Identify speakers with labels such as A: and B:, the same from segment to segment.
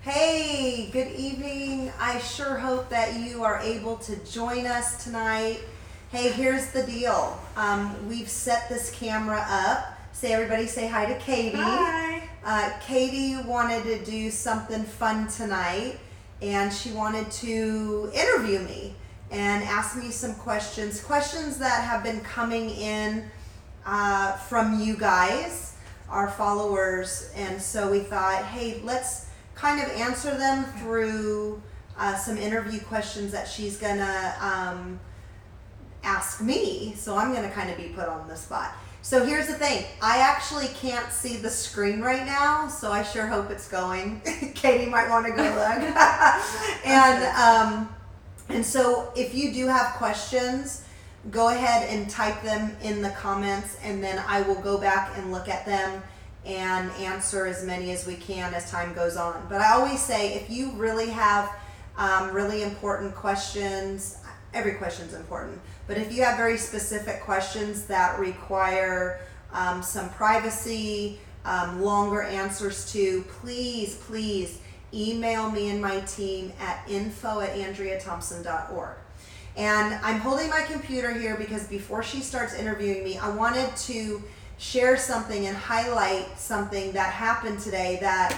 A: Hey, good evening. I sure hope that you are able to join us tonight. Hey, here's the deal. We've set this camera up. Everybody say hi to Katie.
B: Hi.
A: Katie wanted to do something fun tonight, and she wanted to interview me and ask me some questions that have been coming in from you guys, our followers. And so we thought, hey, let's kind of answer them through some interview questions that she's gonna ask me. So I'm gonna kind of be put on the spot. So here's the thing, I actually can't see the screen right now, so I sure hope it's going. Katie might want to go look. And so if you do have questions, go ahead and type them in the comments, and then I will go back and look at them and answer as many as we can as time goes on. But I always say, if you really have really important questions, every question's important, but if you have very specific questions that require some privacy, longer answers to, please email me and my team at info@andreathompson.org. And I'm holding my computer here because before she starts interviewing me, I wanted to share something and highlight something that happened today that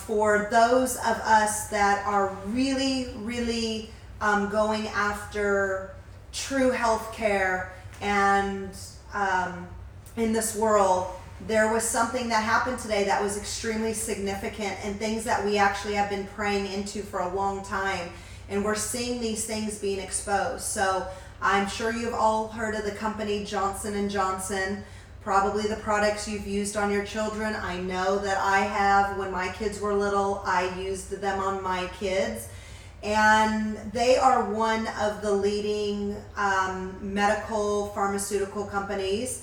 A: for those of us that are really going after true health care and in this world, there was something that happened today that was extremely significant, and things that we actually have been praying into for a long time, and we're seeing these things being exposed. So I'm sure you've all heard of the company Johnson & Johnson, probably the products you've used on your children. I know that I have. When my kids were little, I used them on my kids. And they are one of the leading medical pharmaceutical companies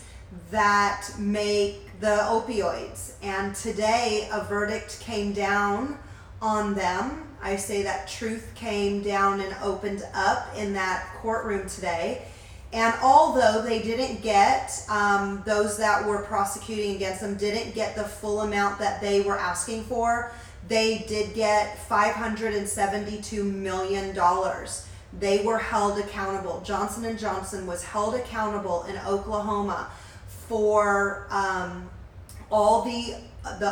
A: that make the opioids. And today a verdict came down on them. I say that truth came down and opened up in that courtroom today. And although they didn't get, those that were prosecuting against them didn't get the full amount that they were asking for, they did get $572 million. They were held accountable. Johnson & Johnson was held accountable in Oklahoma for all the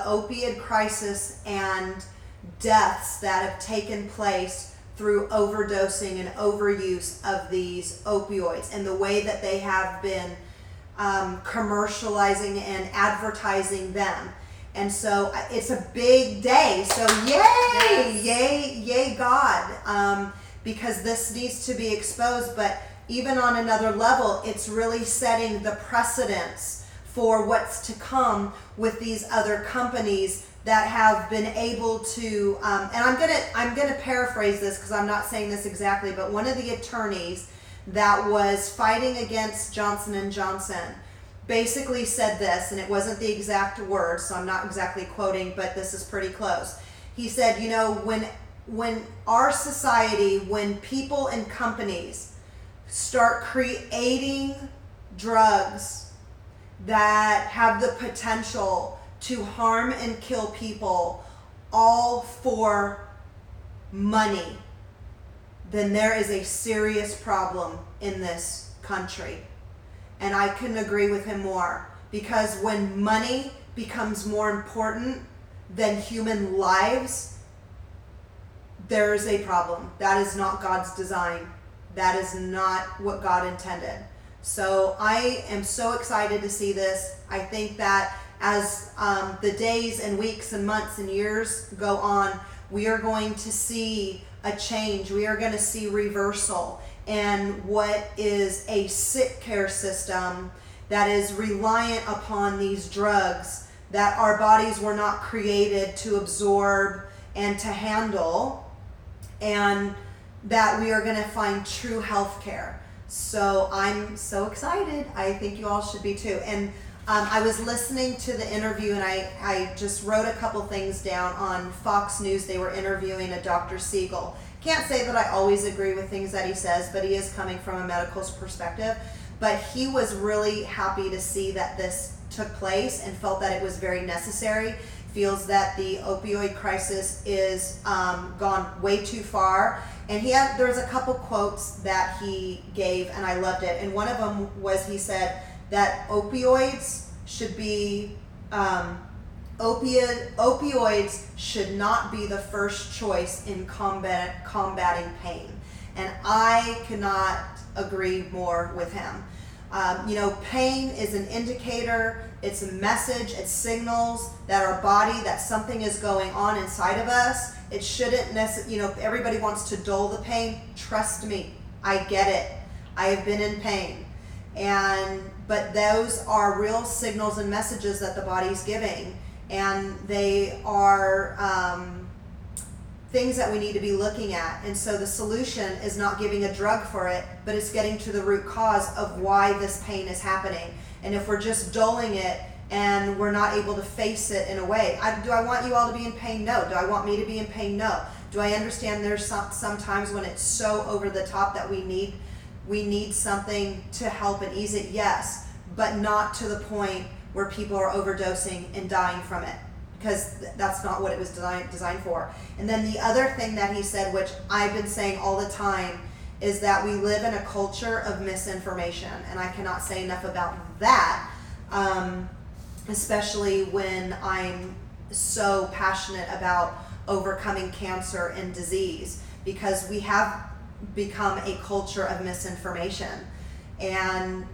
A: opiate crisis and deaths that have taken place through overdosing and overuse of these opioids, and the way that they have been commercializing and advertising them. And so it's a big day. So yay God, because this needs to be exposed. But even on another level, it's really setting the precedence for what's to come with these other companies that have been able to, and I'm gonna paraphrase this because I'm not saying this exactly, but one of the attorneys that was fighting against Johnson & Johnson basically said this, and it wasn't the exact words, so I'm not exactly quoting, but this is pretty close. He said, you know, when our society, when people and companies start creating drugs that have the potential to harm and kill people all for money, then there is a serious problem in this country. And I couldn't agree with him more, because when money becomes more important than human lives, there is a problem. That is not God's design. That is not what God intended. So I am so excited to see this. I think that as the days and weeks and months and years go on, we are going to see a change. We are going to see reversal in what is a sick care system that is reliant upon these drugs that our bodies were not created to absorb and to handle, and that we are going to find true health care. So I'm so excited. I think you all should be too. And I was listening to the interview, and I just wrote a couple things down on Fox News. They were interviewing a Dr. Siegel. Can't say that I always agree with things that he says, but he is coming from a medical perspective. But he was really happy to see that this took place and felt that it was very necessary. feels that the opioid crisis is gone way too far. And there's a couple quotes that he gave, and I loved it. And one of them was, he said that opioids should be opioids should not be the first choice in combating pain. And I cannot agree more with him. Pain is an indicator, it's a message, it signals that our body, that something is going on inside of us. It shouldn't necessarily, everybody wants to dull the pain. Trust me, I get it. I have been in pain. But those are real signals and messages that the body's giving. And they are things that we need to be looking at. And so the solution is not giving a drug for it, but it's getting to the root cause of why this pain is happening. And if we're just dulling it and we're not able to face it in a way, do I want you all to be in pain? No. Do I want me to be in pain? No. Do I understand there's some times when it's so over the top that we need something to help and ease it? Yes, but not to the point where people are overdosing and dying from it, because that's not what it was designed for. And then the other thing that he said, which I've been saying all the time, is that we live in a culture of misinformation, and I cannot say enough about that, especially when I'm so passionate about overcoming cancer and disease, because we have become a culture of misinformation. And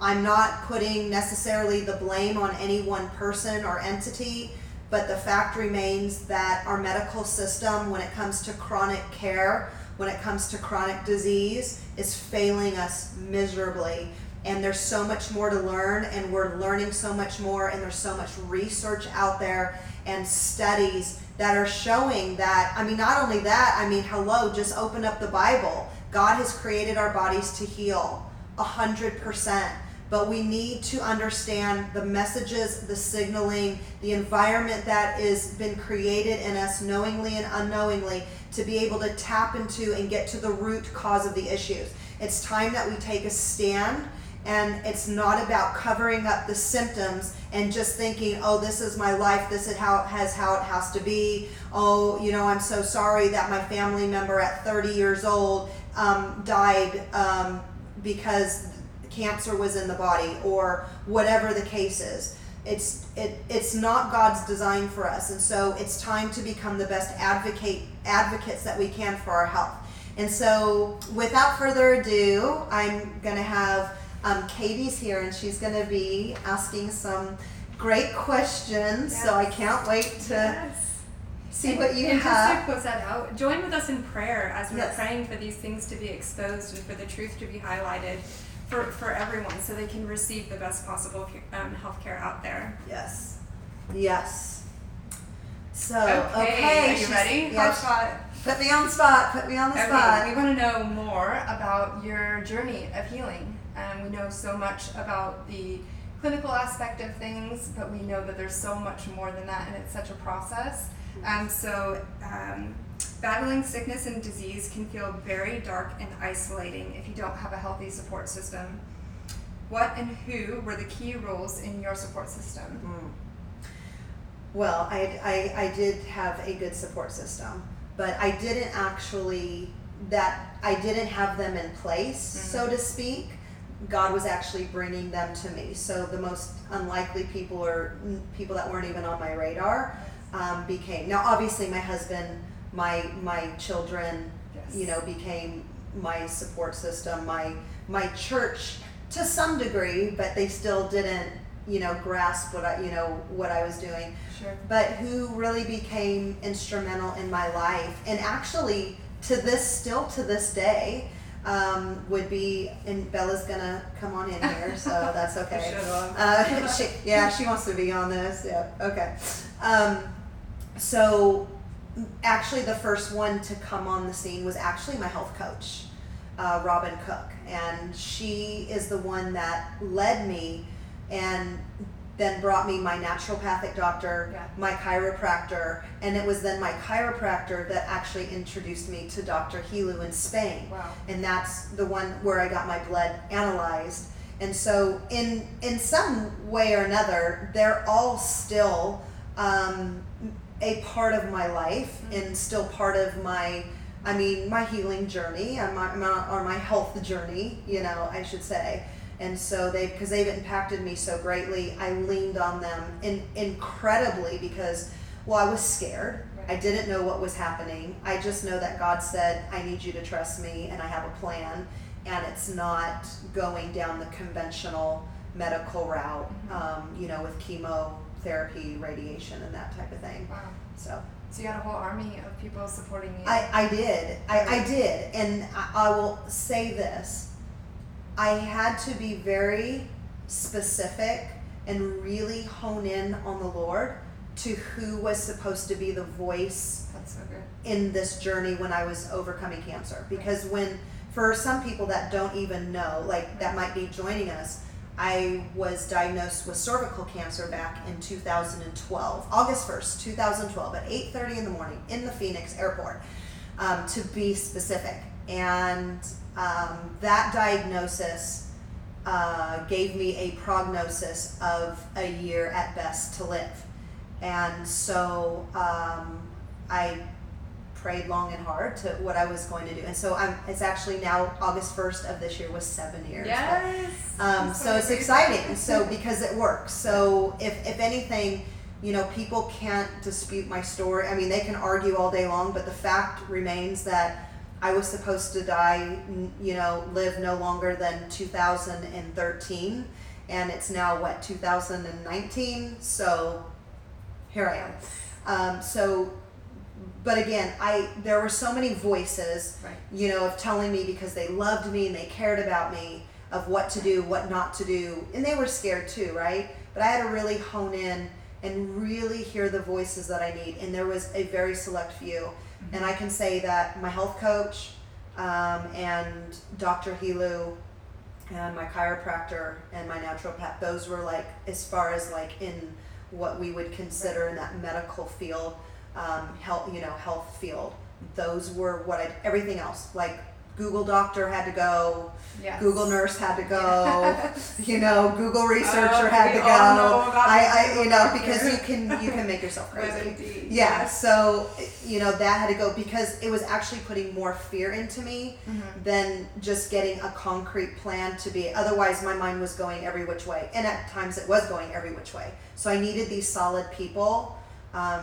A: I'm not putting necessarily the blame on any one person or entity, but the fact remains that our medical system, when it comes to chronic care, when it comes to chronic disease, is failing us miserably. And there's so much more to learn, and we're learning so much more, and there's so much research out there and studies that are showing that, not only that, hello, just open up the Bible. God has created our bodies to heal 100%. But we need to understand the messages, the signaling, the environment that has been created in us knowingly and unknowingly, to be able to tap into and get to the root cause of the issues. It's time that we take a stand, and it's not about covering up the symptoms and just thinking, oh, this is my life, this is how it has to be. Oh, I'm so sorry that my family member at 30 years old died because cancer was in the body, or whatever the case is. It's not God's design for us, and so it's time to become the best advocates that we can for our health. And so, without further ado, I'm going to have Katie's here, and she's going to be asking some great questions. Yes. So I can't wait to see what you have.
B: Just to close that out, join with us in prayer as we're praying for these things to be exposed and for the truth to be highlighted for everyone, so they can receive the best possible health care out there.
A: Yes. So,
B: okay. Are you ready?
A: Yeah, put me on the spot. Put me on the spot.
B: We want to know more about your journey of healing. We know so much about the clinical aspect of things, but we know that there's so much more than that, and it's such a process. Battling sickness and disease can feel very dark and isolating if you don't have a healthy support system. What and who were the key roles in your support system?
A: Well, I did have a good support system, but I didn't have them in place, so to speak. God was actually bringing them to me. So the most unlikely people, or people that weren't even on my radar, became. Now, obviously, my husband, my children, became my support system, my church to some degree, but they still didn't, grasp what I was doing.
B: Sure.
A: But who really became instrumental in my life, and actually to this day, would be, and Bella's gonna come on in here, so that's okay. She wants to be on this. Yeah. Okay. So actually the first one to come on the scene was actually my health coach, Robin Cook, and she is the one that led me and then brought me my naturopathic doctor, my chiropractor, and it was then my chiropractor that actually introduced me to Dr. Hilu in Spain.
B: Wow.
A: And that's the one where I got my blood analyzed. And so in some way or another, they're all still a part of my life and still part of my healing journey and my health journey, I should say. And so because they've impacted me so greatly, I leaned on them incredibly because, well, I was scared. I didn't know what was happening. I just know that God said, I need you to trust me, and I have a plan, and it's not going down the conventional medical route, with chemotherapy, radiation, and that type of thing.
B: Wow.
A: So
B: you had a whole army of people supporting you.
A: I did. I did. And I will say this. I had to be very specific and really hone in on the Lord to who was supposed to be the voice
B: That's so good.
A: in this journey when I was overcoming cancer. Because for some people that don't even know, like that might be joining us, I was diagnosed with cervical cancer back in 2012, August 1st, 2012 at 8:30 in the morning in the Phoenix airport, to be specific. And that diagnosis gave me a prognosis of a year at best to live. And so I prayed long and hard to what I was going to do. And so it's actually now August 1st of this year was 7 years.
B: Yes.
A: So it's exciting. So because it works. So if anything, people can't dispute my story. I mean, they can argue all day long, but the fact remains that I was supposed to die, live no longer than 2013. And it's now 2019. So here I am. But again, there were so many voices, of telling me because they loved me and they cared about me of what to do, what not to do. And they were scared too, right? But I had to really hone in and really hear the voices that I need. And there was a very select few. Mm-hmm. And I can say that my health coach and Dr. Helu and my chiropractor and my naturopath, those were as far as in what we would consider in that medical field, health field. Those were everything else, Google doctor had to go, yes. Google nurse had to go, yes. Google researcher had to go. Because you can make yourself crazy. Yeah, so that had to go because it was actually putting more fear into me than just getting a concrete plan to be. Otherwise, my mind was going every which way, and at times it was going every which way. So I needed these solid people.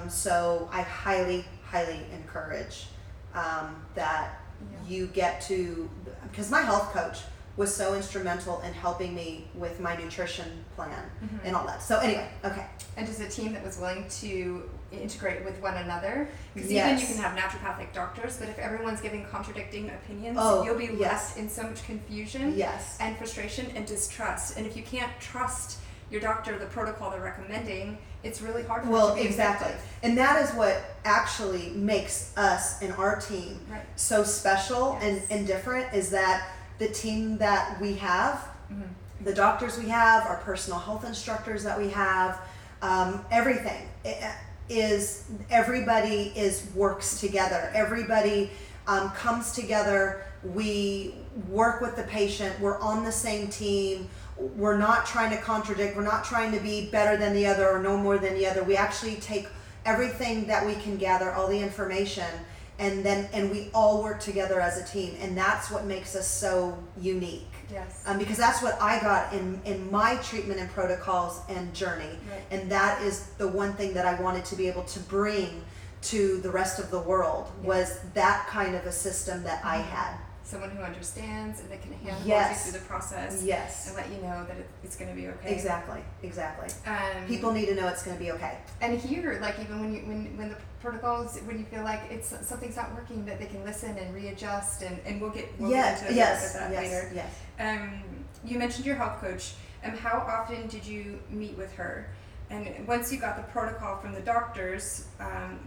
A: So I highly, highly encourage that. You get to, because my health coach was so instrumental in helping me with my nutrition plan and all that. So anyway, okay.
B: And just a team that was willing to integrate with one another. Because
A: yes.
B: even you can have naturopathic doctors, but if everyone's giving contradicting opinions, you'll be left in so much confusion and frustration and distrust. And if you can't trust your doctor, the protocol they're recommending, it's really hard for them to be
A: exactly.
B: effective.
A: And that is what actually makes us and our team so special and different, is that the team that we have, the doctors we have, our personal health instructors that we have, everything everybody works together. Everybody comes together. We work with the patient. We're on the same team. We're not trying to contradict. We're not trying to be better than the other or no more than the other. We actually take everything that we can gather, all the information, and we all work together as a team. And that's what makes us so unique.
B: Yes.
A: Because that's what I got in my treatment and protocols and journey. Right. And that is the one thing that I wanted to be able to bring to the rest of the world, was that kind of a system that I had.
B: Someone who understands and that can handle you through the process and let you know that it's going to be okay.
A: Exactly. People need to know it's going to be okay.
B: And here, even when the protocols, when you feel like something's not working, that they can listen and readjust, and we'll get into that later. Yes. You mentioned your health coach. How often did you meet with her? And once you got the protocol from the doctors,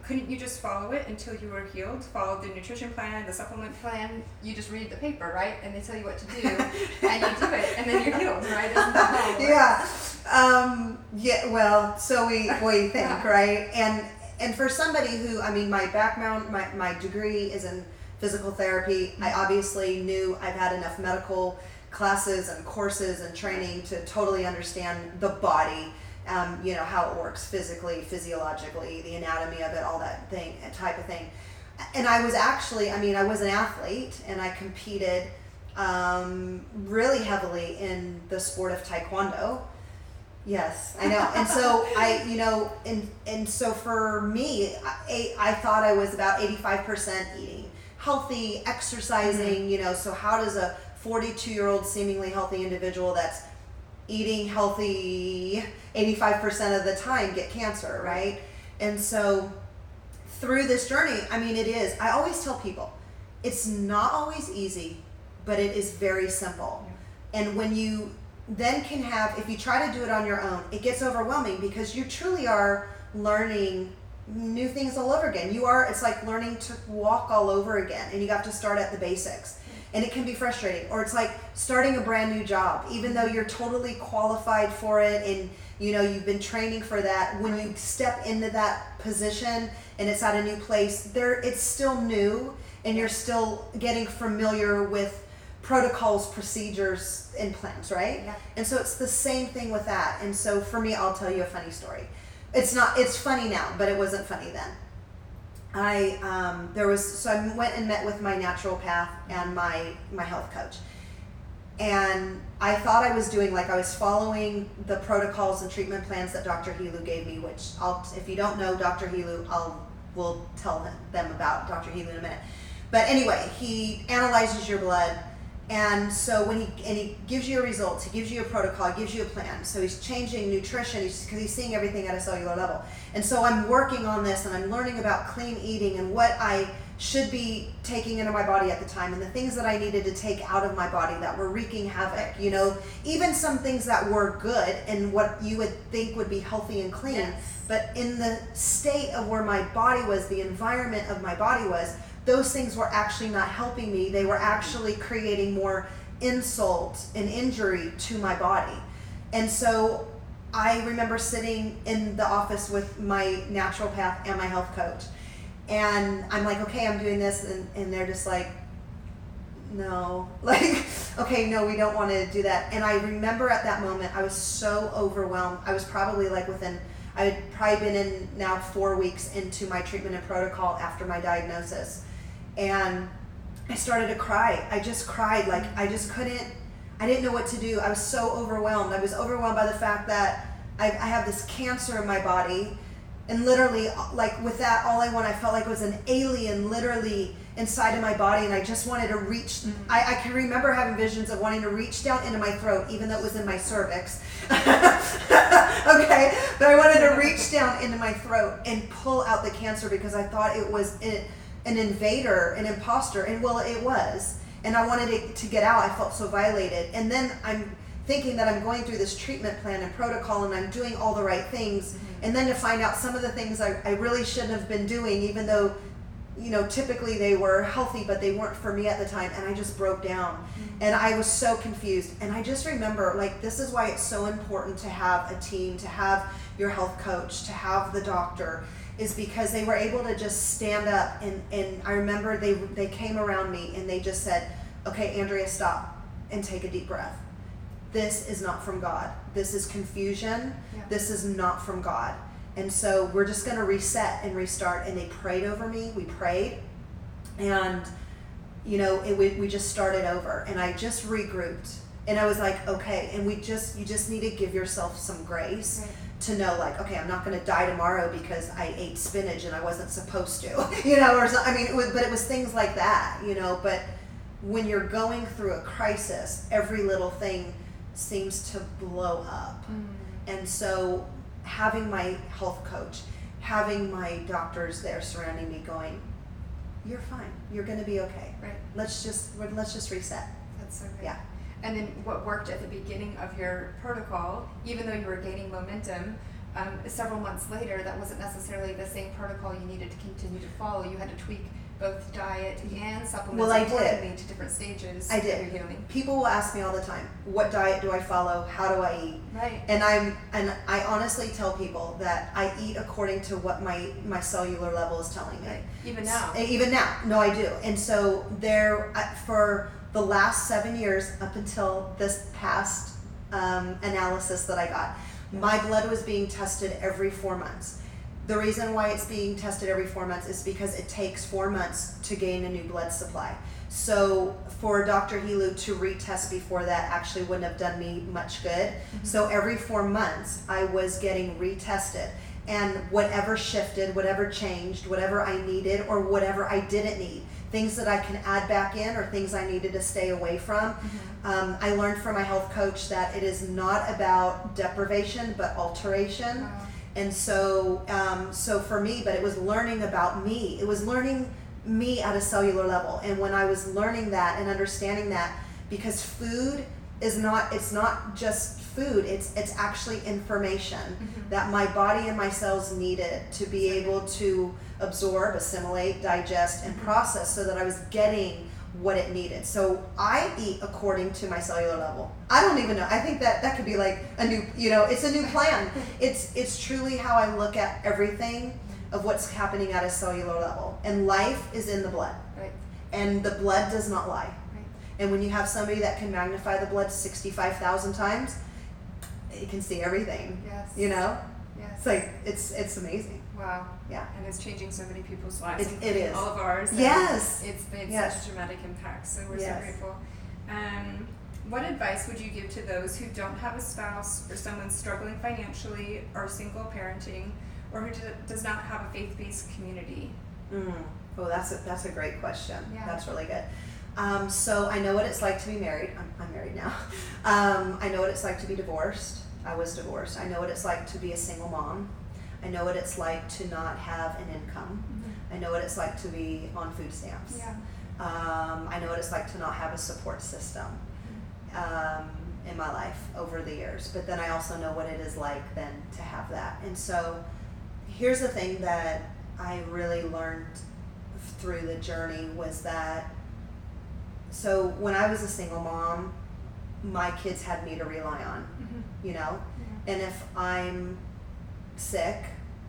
B: couldn't you just follow it until you were healed? Follow the nutrition plan, the supplement plan. You just read the paper, right? And they tell you what to do, and you do it, and then you're healed, right? Isn't that how it works?
A: Well, so we think, right? And for somebody who, my background, my degree is in physical therapy. I obviously knew I've had enough medical classes and courses and training to totally understand the body how it works physically, physiologically, the anatomy of it, all that type of thing. And I was actually, I was an athlete, and I competed really heavily in the sport of Taekwondo. Yes, I know. And so and so for me, I thought I was about 85% eating healthy, exercising, so how does a 42-year-old seemingly healthy individual that's eating healthy 85% of the time get cancer, right? And so through this journey, it is, I always tell people, it's not always easy, but it is very simple. Yeah. And when you then can if you try to do it on your own, it gets overwhelming because you truly are learning new things all over again. It's like learning to walk all over again, and you have to start at the basics. And it can be frustrating. Or it's like starting a brand new job, even though you're totally qualified for it and you've been training for that. When you step into that position and it's at a new place, it's still new, and you're still getting familiar with protocols, procedures, and plans, right? Yeah. And so it's the same thing with that. And so for me, I'll tell you a funny story. It's funny now, but it wasn't funny then. I went and met with my naturopath and my health coach. And I thought I was doing, I was following the protocols and treatment plans that Dr. Helu gave me, which if you don't know Dr. Helu, we'll tell them about Dr. Helu in a minute. But anyway, he analyzes your blood. And so he gives you a result, he gives you a protocol, he gives you a plan. So he's changing nutrition because he's seeing everything at a cellular level. And so I'm working on this, and I'm learning about clean eating and what I should be taking into my body at the time, and the things that I needed to take out of my body that were wreaking havoc. Even some things that were good and what you would think would be healthy and clean. Yes. But in the state of where my body was, the environment of my body was, those things were actually not helping me. They were actually creating more insult and injury to my body. And so I remember sitting in the office with my naturopath and my health coach. And I'm like, okay, I'm doing this. And they're just like, no. Okay, no, we don't want to do that. And I remember at that moment, I was so overwhelmed. I was probably I had probably been in now 4 weeks into my treatment and protocol after my diagnosis. And I started to cry. I just cried. I didn't know what to do. I was so overwhelmed. I was overwhelmed by the fact that I have this cancer in my body. And literally, with that, I felt like was an alien literally inside of my body. And I just wanted to reach, I can remember having visions of wanting to reach down into my throat, even though it was in my cervix. Okay, but I wanted to reach down into my throat and pull out the cancer because I thought it was an invader, an imposter, and it was. And I wanted it to get out. I felt so violated. And then I'm thinking that I'm going through this treatment plan and protocol and I'm doing all the right things. Mm-hmm. And then to find out some of the things I really shouldn't have been doing, even though, typically they were healthy, but they weren't for me at the time. And I just broke down. Mm-hmm. And I was so confused. And I just remember, this is why it's so important to have a team, to have your health coach, to have the doctor, is because they were able to just stand up. And I remember they came around me and they just said, okay, Andrea, stop and take a deep breath. This is not from God. This is confusion. Yeah. This is not from God. And so we're just going to reset and restart. And they prayed over me. We prayed. And, we just started over. And I just regrouped. And I was like, okay. And you just need to give yourself some grace. Right. To know, okay, I'm not going to die tomorrow because I ate spinach and I wasn't supposed to, or something. But it was things like that, But when you're going through a crisis, every little thing seems to blow up. Mm. And so having my health coach, having my doctors there surrounding me going, you're fine. You're going to be okay. Right. Let's just reset.
B: That's so great.
A: Yeah.
B: And then what worked at the beginning of your protocol, even though you were gaining momentum, several months later, that wasn't necessarily the same protocol you needed to continue to follow. You had to tweak both diet and supplements accordingly to different stages of your healing.
A: People will ask me all the time, what diet do I follow? How do I eat?
B: Right.
A: And I honestly tell people that I eat according to what my cellular level is telling me.
B: Right. Even now.
A: Even now. No, I do. And so for the last 7 years up until this past analysis that I got, My blood was being tested every 4 months. The reason why it's being tested every 4 months is because it takes 4 months to gain a new blood supply. So for Dr. Helu to retest before that actually wouldn't have done me much good. So every 4 months I was getting retested, and whatever shifted, whatever changed, whatever I needed or whatever I didn't need, things that I can add back in or things I needed to stay away from. I learned from my health coach that it is not about deprivation but alteration.
B: Wow.
A: And so for me, but it was learning about me. It was learning me at a cellular level. And when I was learning that and understanding that, because food is not, it's not just food, it's actually information that my body and my cells needed to be able to absorb, assimilate, digest, and process, so that I was getting what it needed. So I eat according to my cellular level. I don't even know. I think that could be like a new, it's a new plan. It's truly how I look at everything of what's happening at a cellular level. And life is in the blood.
B: Right.
A: And the blood does not lie.
B: Right.
A: And when you have somebody that can magnify the blood 65,000 times, you can see everything.
B: Yes.
A: Yes.
B: Yes.
A: It's like, it's amazing.
B: Wow.
A: Yeah.
B: And it's changing so many people's lives.
A: It is.
B: All of ours.
A: Yes.
B: It's made
A: Yes.
B: such a dramatic impact. So we're
A: Yes.
B: so grateful. What advice would you give to those who don't have a spouse, or someone struggling financially, or single parenting, or who does not have a faith-based community?
A: Oh, that's a great question.
B: Yeah.
A: That's really good. So I know what it's like to be married. I'm married now. I know what it's like to be divorced. I was divorced. I know what it's like to be a single mom. I know what it's like to not have an income. I know what it's like to be on food stamps.
B: Yeah.
A: I know what it's like to not have a support system in my life over the years. But then I also know what it is like then to have that. And so here's the thing that I really learned through the journey was that, so when I was a single mom, my kids had me to rely on, and if I'm sick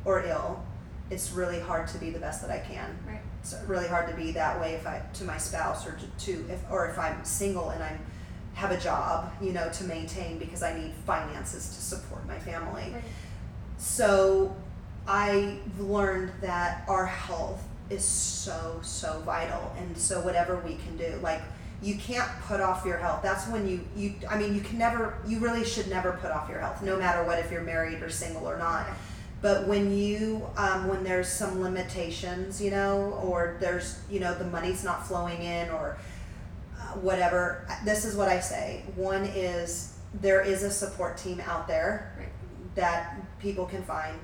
A: or ill, it's really hard to be the best that I can.
B: Right.
A: It's really hard to be that way to my spouse, or if I'm single and I have a job, to maintain, because I need finances to support my family.
B: Right.
A: So I've learned that our health is so vital, and so whatever we can do, like, you can't put off your health. That's when you really should never put off your health, no matter what, if you're married or single or not.
B: Right.
A: But when when there's some limitations, or there's, the money's not flowing in, or whatever, this is what I say. One is, there is a support team out there.
B: Right.
A: That people can find.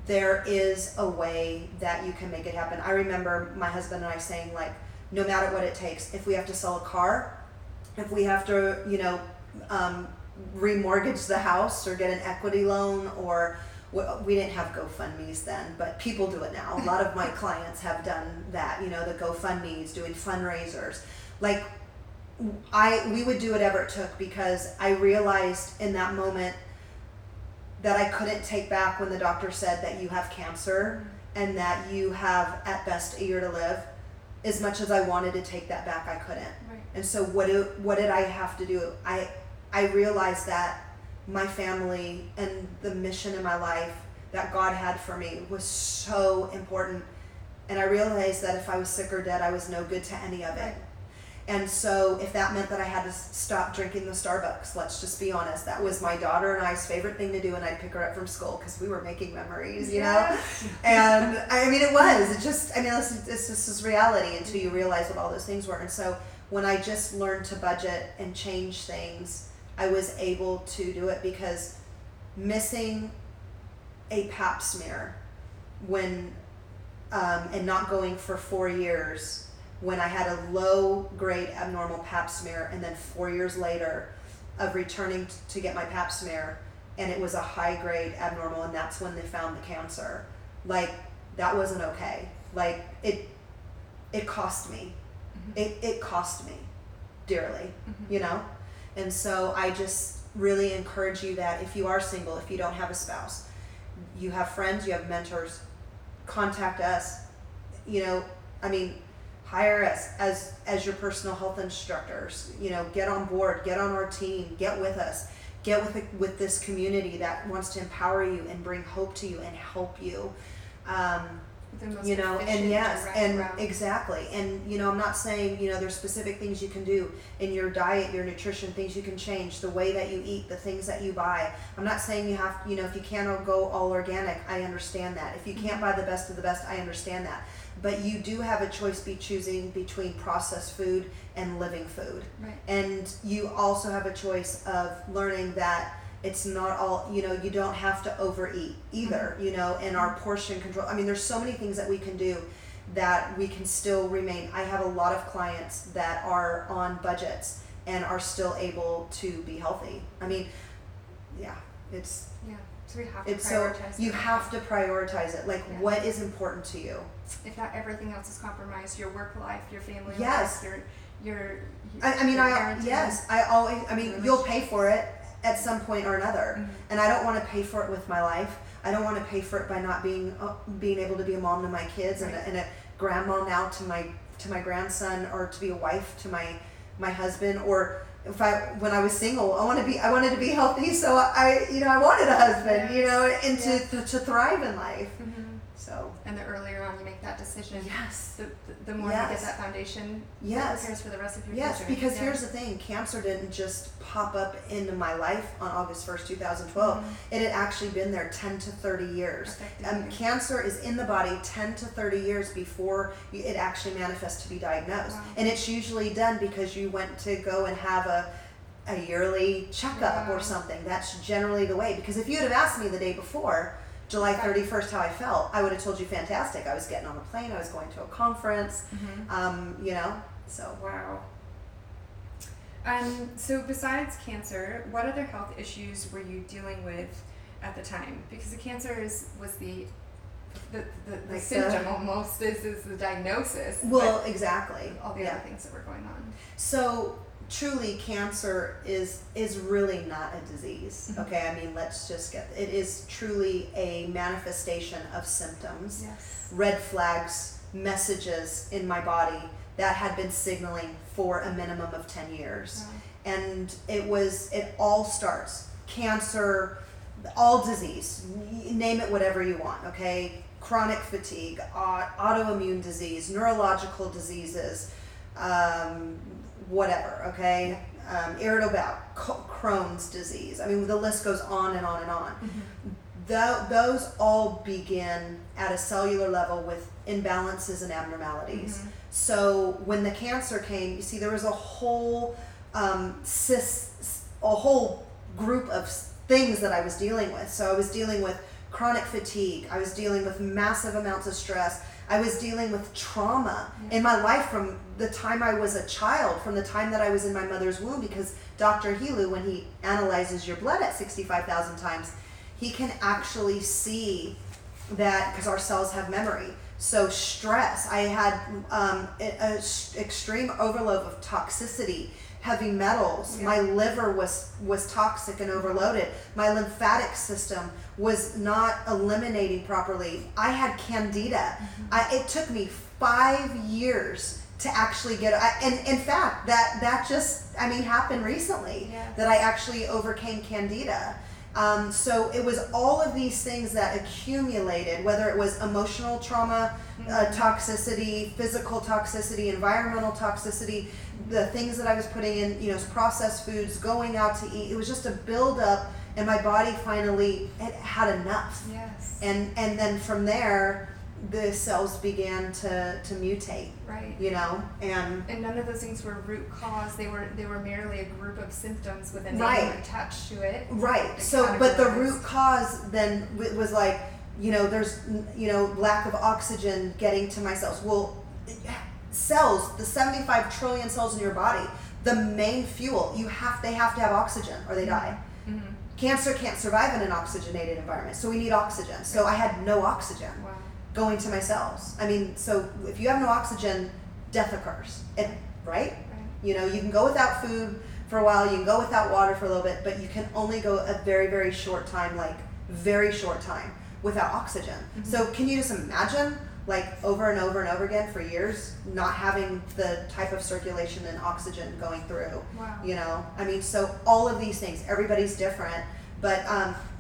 A: There is a way that you can make it happen. I remember my husband and I saying, like, no matter what it takes, if we have to sell a car, if we have to, remortgage the house or get an equity loan, or we didn't have GoFundMe's then, but people do it now. A lot of my clients have done that, the GoFundMe's, doing fundraisers. Like, we would do whatever it took, because I realized in that moment that I couldn't take back when the doctor said that you have cancer and that you have at best a year to live. As much as I wanted to take that back, I couldn't.
B: Right.
A: And so what did I have to do? I realized that my family and the mission in my life that God had for me was so important. And I realized that if I was sick or dead, I was no good to any of it. And so if that meant that I had to stop drinking the Starbucks, let's just be honest, that was my daughter and I's favorite thing to do, and I'd pick her up from school because we were making memories, And it was, this is reality until you realize what all those things were. And so when I just learned to budget and change things, I was able to do it, because missing a pap smear and not going for 4 years, when I had a low grade abnormal pap smear, and then 4 years later of returning to get my pap smear, and it was a high grade abnormal, and that's when they found the cancer. Like, that wasn't okay. Like, it cost me. It cost me dearly, And so I just really encourage you that if you are single, if you don't have a spouse, you have friends, you have mentors, contact us. Hire us as your personal health instructors. Get on board, get on our team, get with us, get with this community that wants to empower you and bring hope to you and help you. You know, and yes, and route. Exactly. And, you know, I'm not saying, you know, there's specific things you can do in your diet, your nutrition, things you can change, the way that you eat, the things that you buy. I'm not saying you have, you know, if you can't go all organic, I understand that. If you can't buy the best of the best, I understand that. But you do have a choice choosing between processed food and living food.
B: Right.
A: And you also have a choice of learning that it's not all, you know, you don't have to overeat either, you know, and our portion control. I mean, there's so many things that we can do that we can still remain. I have a lot of clients that are on budgets and are still able to be healthy. I mean, yeah, it's...
B: Yeah, so we have to prioritize
A: so you have to prioritize it. Like, what is important to you?
B: If not everything else is compromised, your work life, your family
A: yes.
B: life, your
A: yes, I always, I mean, you'll pay for it at some point or another, and I don't want to pay for it with my life. I don't want to pay for it by not being able to be a mom to my kids, right. and a grandma now to my grandson, or to be a wife to my husband, or when I was single, I wanted to be healthy, so I wanted a husband, yes. you know, and to thrive in life. So.
B: And the earlier on you make that decision,
A: yes,
B: the more
A: yes.
B: you get that foundation,
A: yes.
B: that prepares for the rest of your
A: yes.
B: future.
A: Yes, because here's the thing: cancer didn't just pop up into my life on August 1st, 2012. It had actually been there 10 to 30 years. Cancer is in the body 10 to 30 years before it actually manifests to be diagnosed. Wow. And it's usually done because you went to go and have a yearly checkup or something. That's generally the way. Because if you had have asked me the day before, July 31st, how I felt, I would have told you fantastic. I was getting on a plane, I was going to a conference, you know, so.
B: Wow. So besides cancer, what other health issues were you dealing with at the time? Because the cancer was the symptom almost, is the diagnosis.
A: Well, exactly.
B: All the other things that were going on.
A: So, truly, cancer is really not a disease. Okay, I mean, let's just it is truly a manifestation of symptoms,
B: yes.
A: red flags, messages in my body that had been signaling for a minimum of 10 years. Wow. And it all starts, cancer, all disease, name it whatever you want, okay? Chronic fatigue, autoimmune disease, neurological diseases, whatever, okay? Irritable bowel, Crohn's disease. I mean, the list goes on and on and on. Those all begin at a cellular level with imbalances and abnormalities. So when the cancer came, you see, there was a whole group of things that I was dealing with. So I was dealing with chronic fatigue. I was dealing with massive amounts of stress. I was dealing with trauma in my life from the time I was a child, from the time that I was in my mother's womb, because Dr. Helu, when he analyzes your blood at 65,000 times, he can actually see that, because our cells have memory. So stress, I had extreme overload of toxicity, heavy metals. My liver was toxic and overloaded. My lymphatic system was not eliminating properly. I had candida. It took me 5 years to actually get, and in fact, that just, happened recently, that I actually overcame candida. So it was all of these things that accumulated, whether it was emotional trauma, toxicity, physical toxicity, environmental toxicity, the things that I was putting in, processed foods, going out to eat. It was just a buildup, and my body finally had enough.
B: Yes.
A: And then from there, the cells began to mutate.
B: Right.
A: And
B: none of those things were root cause. They were merely a group of symptoms with a name attached to it.
A: Right. So, but the root cause then was like, there's, lack of oxygen getting to my cells. Well, cells, the 75 trillion cells in your body, the main fuel, they have to have oxygen or they die. Cancer can't survive in an oxygenated environment, so we need oxygen. So I had no oxygen going to my cells. So if you have no oxygen, death occurs. Right? You can go without food for a while, you can go without water for a little bit, but you can only go a very, very short time, without oxygen. So can you just imagine like over and over and over again for years, not having the type of circulation and oxygen going through.
B: Wow.
A: You know, I mean, so all of these things, everybody's different, but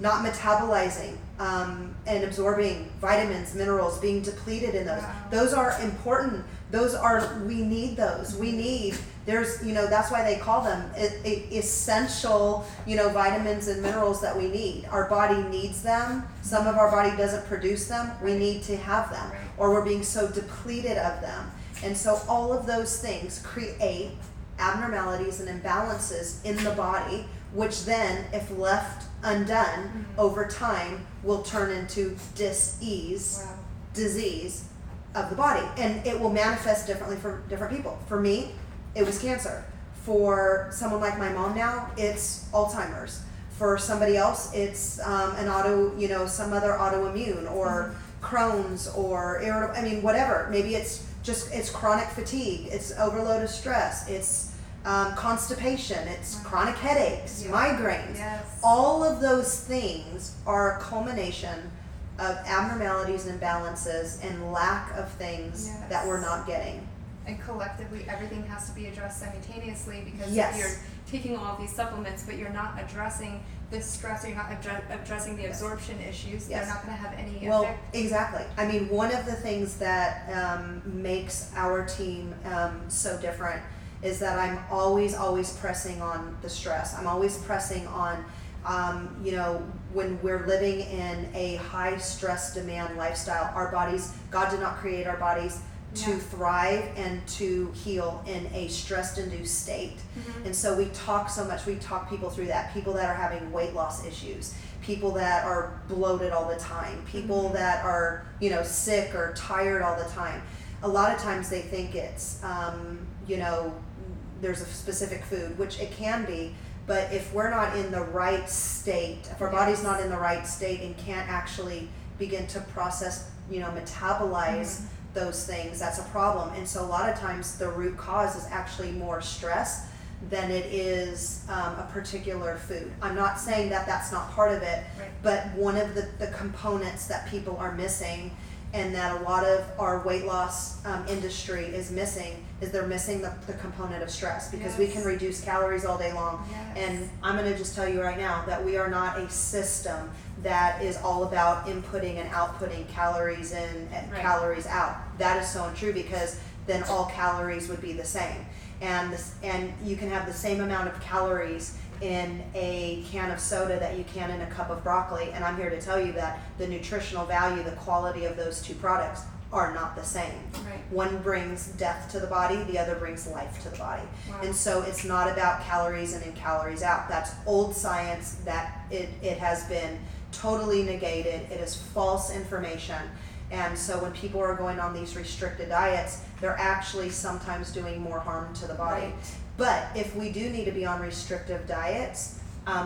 A: not metabolizing and absorbing vitamins, minerals, being depleted in those.
B: Wow.
A: Those are important. We need those. That's why they call them essential, vitamins and minerals that we need. Our body needs them. Some of our body doesn't produce them. We need to have them, or we're being so depleted of them. And so all of those things create abnormalities and imbalances in the body, which then, if left undone over time, will turn into disease of the body. And it will manifest differently for different people. For me, it was cancer. For someone like my mom now, it's Alzheimer's. For somebody else, it's some other autoimmune or Crohn's or irritable, whatever. Maybe it's chronic fatigue, it's overload of stress, it's constipation, it's chronic headaches, migraines.
B: Yes.
A: All of those things are a culmination of abnormalities and imbalances and lack of things that we're not getting.
B: And collectively, everything has to be addressed simultaneously, because
A: Yes.
B: if you're taking all of these supplements, but you're not addressing the stress, or you're not addressing the absorption issues, they're not going to have any effect.
A: Well, exactly. I mean, one of the things that makes our team so different is that I'm always pressing on the stress. I'm always pressing on, when we're living in a high stress demand lifestyle, our bodies, God did not create our bodies to thrive and to heal in a stress-induced state. And so we talk people through that. People that are having weight loss issues, people that are bloated all the time, people that are, sick or tired all the time. A lot of times they think it's, there's a specific food, which it can be, but if we're not in the right state, if our body's not in the right state and can't actually begin to process, metabolize those things, that's a problem. And so a lot of times the root cause is actually more stress than it is a particular food. I'm not saying that that's not part of it, but one of the components that people are missing, and that a lot of our weight loss industry is missing, is they're missing the component of stress, because we can reduce calories all day long. And I'm going to just tell you right now that we are not a system that is all about inputting and outputting calories in and calories out. That is so untrue, because then all calories would be the same. And you can have the same amount of calories in a can of soda that you can in a cup of broccoli, and I'm here to tell you that the nutritional value, the quality of those two products are not the same. One brings death to the body, the other brings life to the body. And so it's not about calories in and calories out. That's old science, that it has been totally negated. It is false information. And so when people are going on these restricted diets, they're actually sometimes doing more harm to the body. But if we do need to be on restrictive diets,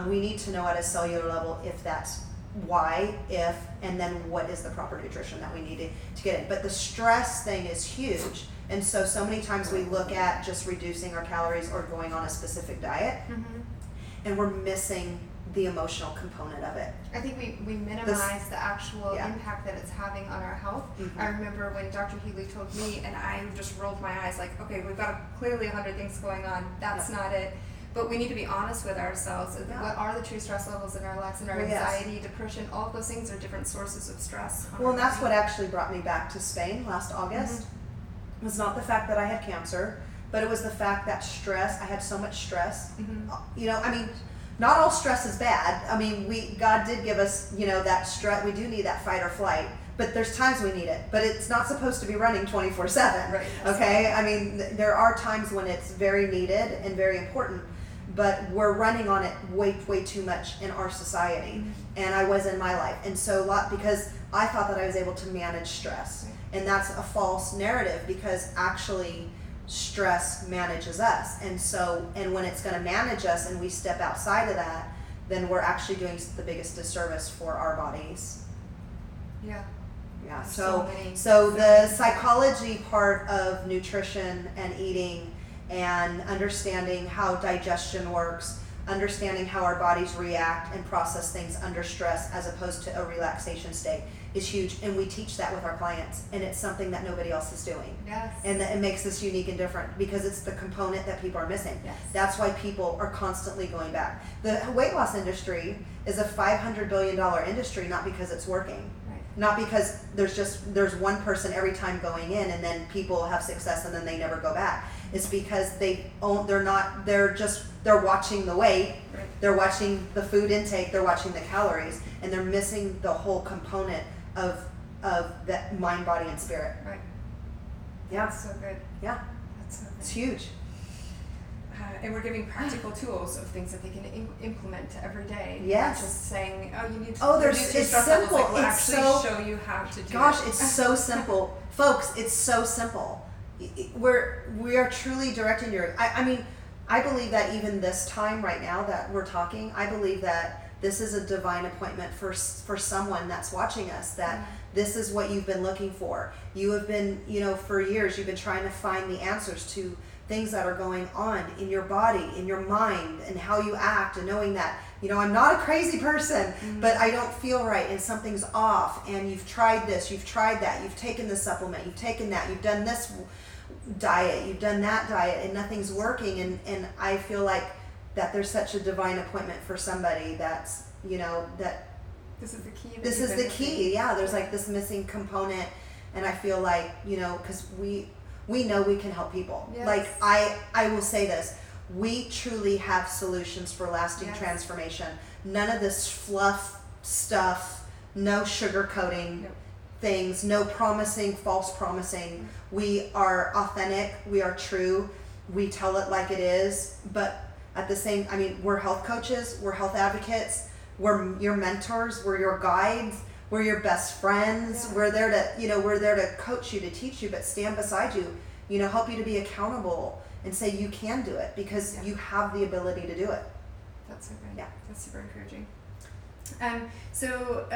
A: we need to know at a cellular level if that's why, if, and then what is the proper nutrition that we need to get in. But the stress thing is huge. And so many times we look at just reducing our calories or going on a specific diet, and we're missing the emotional component of it.
B: I think we minimize the actual impact that it's having on our health. I remember when Dr. Healy told me, and I just rolled my eyes like, okay, we've got clearly 100 things going on. That's not it. But we need to be honest with ourselves. What are the true stress levels in our lives, and our anxiety, depression, all of those things are different sources of stress.
A: Well, and that's what actually brought me back to Spain last August. It was not the fact that I had cancer, but it was the fact that I had so much stress. Not all stress is bad. God did give us, that stress. We do need that fight or flight, but there's times we need it. But it's not supposed to be running 24/7. Okay? There are times when it's very needed and very important, but we're running on it way too much in our society. And I was in my life. And so because I thought that I was able to manage stress. And that's a false narrative, because actually stress manages us. And when it's going to manage us and we step outside of that, then we're actually doing the biggest disservice for our bodies. So the psychology part of nutrition and eating and understanding how digestion works, understanding how our bodies react and process things under stress as opposed to a relaxation state is huge. And we teach that with our clients, and it's something that nobody else is doing.
B: Yes.
A: And that it makes us unique and different because it's the component that people are missing.
B: Yes.
A: That's why people are constantly going back. The weight loss industry is a $500 billion industry, not because it's working. Not because there's one person every time going in and then people have success and then they never go back. It's because they're watching the weight,
B: right.
A: They're watching the food intake, they're watching the calories, and they're missing the whole component of that mind, body, and spirit.
B: Right.
A: Yeah.
B: That's so good.
A: Yeah.
B: That's so good.
A: It's huge.
B: And we're giving practical tools of things that they can implement every day.
A: Yes.
B: Not just saying, oh, you need to.
A: It's simple.
B: Like, we'll
A: it's
B: actually show you how to do
A: Gosh,
B: it.
A: it's so simple, folks. It's so simple. We are truly directing your. I mean, I believe that even this time right now that we're talking, I believe that this is a divine appointment for someone that's watching us. That this is what you've been looking for. You have been, for years, you've been trying to find the answers to things that are going on in your body, in your mind, and how you act, and knowing that, I'm not a crazy person, but I don't feel right, and something's off, and you've tried this, you've tried that, you've taken this supplement, you've taken that, you've done this diet, you've done that diet, and nothing's working, and I feel like that there's such a divine appointment for somebody that's, that
B: this is the key.
A: This is the key, yeah, there's like this missing component, and I feel like, because we know we can help people.
B: Yes.
A: Like I will say this, we truly have solutions for lasting transformation. None of this fluff stuff, no sugarcoating things, no false promising. We are authentic, we are true, we tell it like it is, but at the same, we're health coaches, we're health advocates, we're your mentors, we're your guides, we're your best friends. Yeah. We're there to coach you, to teach you, but stand beside you, help you to be accountable and say you can do it because you have the ability to do it.
B: That's so good.
A: Yeah.
B: That's super encouraging. So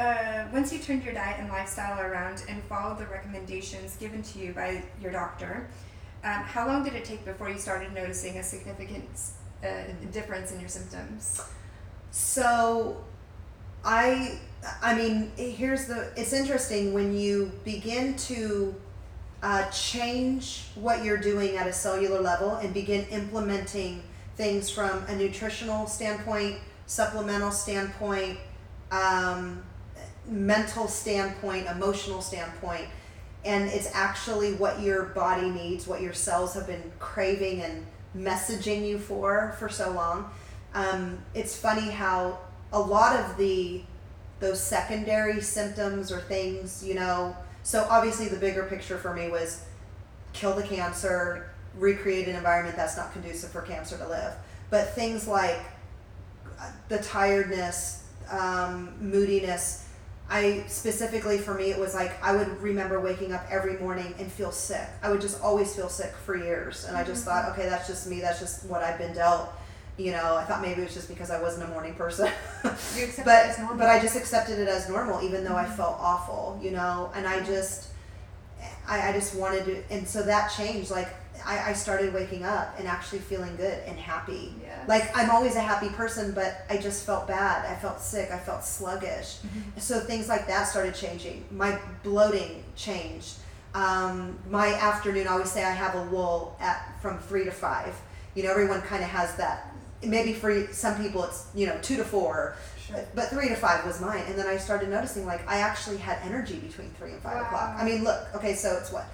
B: once you turned your diet and lifestyle around and followed the recommendations given to you by your doctor, how long did it take before you started noticing a significant difference in your symptoms?
A: So it's interesting when you begin to change what you're doing at a cellular level and begin implementing things from a nutritional standpoint, supplemental standpoint, mental standpoint, emotional standpoint, and it's actually what your body needs, what your cells have been craving and messaging you for so long. It's funny how a lot of those secondary symptoms or things, so obviously the bigger picture for me was kill the cancer, recreate an environment that's not conducive for cancer to live. But things like the tiredness, moodiness, specifically for me, it was like I would remember waking up every morning and feel sick. I would just always feel sick for years. And I just thought, okay, that's just me. That's just what I've been dealt. I thought maybe it was just because I wasn't a morning person.
B: You accept it as normal.
A: But I just accepted it as normal, even though I felt awful, and I just wanted to, and so that changed. Like I started waking up and actually feeling good and happy.
B: Yes.
A: Like I'm always a happy person, but I just felt bad. I felt sick. I felt sluggish. So things like that started changing. My bloating changed. My afternoon, I always say I have a lull from 3 to 5. Everyone kind of has that. Maybe for some people it's 2 to 4,
B: sure.
A: But 3 to 5 was mine. And then I started noticing like I actually had energy between 3 and 5 o'clock. Look, okay, so it's what,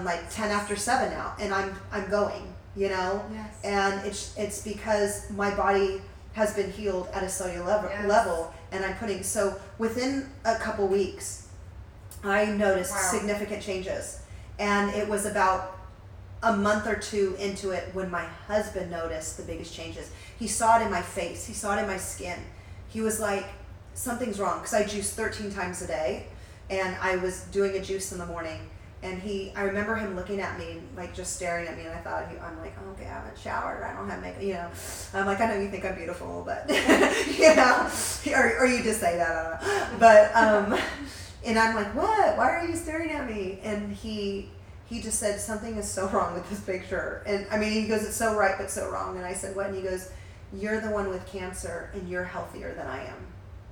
A: like 10 after 7 now, and I'm going,
B: Yes.
A: and it's because my body has been healed at a cellular level, and I'm putting, so within a couple weeks, I noticed significant changes, and it was about a month or 2 into it when my husband noticed the biggest changes. He saw it in my face. He saw it in my skin. He was like, something's wrong, because I juice 13 times a day, and I was doing a juice in the morning, and I remember him looking at me, like just staring at me, and I thought, I'm like, oh, okay, I haven't showered, I don't have makeup, I'm like, I know you think I'm beautiful, but, or you just say that, I don't know, but, and I'm like, what, why are you staring at me? And he just said, something is so wrong with this picture. And he goes, it's so right, but so wrong. And I said, what? And he goes, you're the one with cancer and you're healthier than I am.